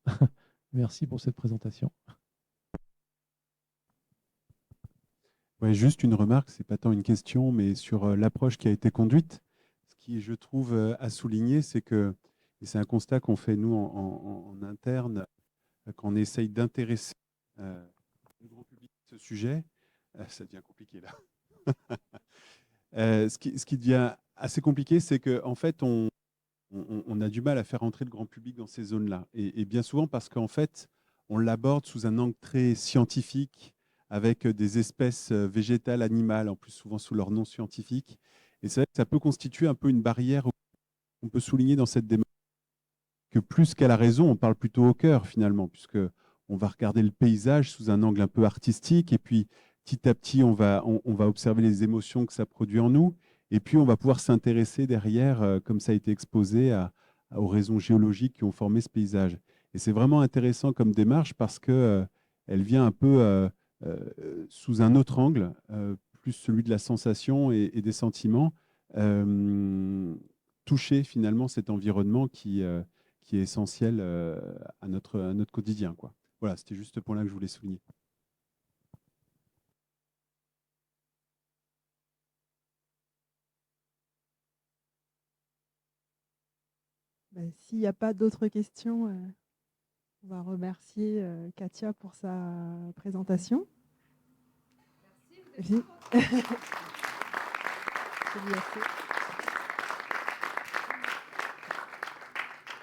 merci pour cette présentation. Ouais, juste une remarque, c'est pas tant une question, mais sur l'approche qui a été conduite. Ce qui, je trouve, à souligner, c'est que, et c'est un constat qu'on fait nous en interne, quand on essaye d'intéresser le grand public à ce sujet, ça devient compliqué là. Ce qui devient assez compliqué, c'est qu'en fait, on a du mal à faire entrer le grand public dans ces zones-là. Et bien souvent parce qu'en fait, on l'aborde sous un angle très scientifique, avec des espèces végétales, animales, en plus souvent sous leur nom scientifique. Et c'est vrai que ça peut constituer un peu une barrière qu'on peut souligner dans cette démarche, que plus qu'à la raison, on parle plutôt au cœur finalement, puisque on va regarder le paysage sous un angle un peu artistique, et puis petit à petit, on va observer les émotions que ça produit en nous, et puis on va pouvoir s'intéresser derrière, comme ça a été exposé, aux raisons géologiques qui ont formé ce paysage. Et c'est vraiment intéressant comme démarche parce que elle vient un peu sous un autre angle, plus celui de la sensation et des sentiments, toucher finalement cet environnement qui est essentiel à notre quotidien, quoi. Voilà, c'était juste ce point-là que je voulais souligner. Ben, s'il n'y a pas d'autres questions, on va remercier Katia pour sa présentation. Merci.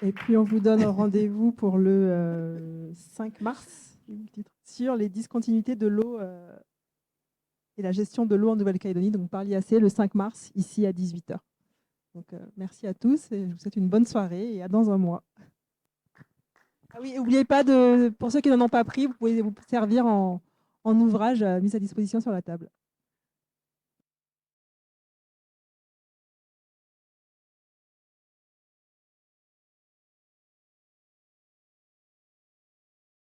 Et puis, on vous donne rendez-vous pour le 5 mars sur les discontinuités de l'eau et la gestion de l'eau en Nouvelle-Calédonie, donc par l'IAC, le 5 mars, ici à 18 h. Donc, merci à tous et je vous souhaite une bonne soirée et à dans un mois. Ah oui, n'oubliez pas, pour ceux qui n'en ont pas pris, vous pouvez vous servir en ouvrage mis à disposition sur la table.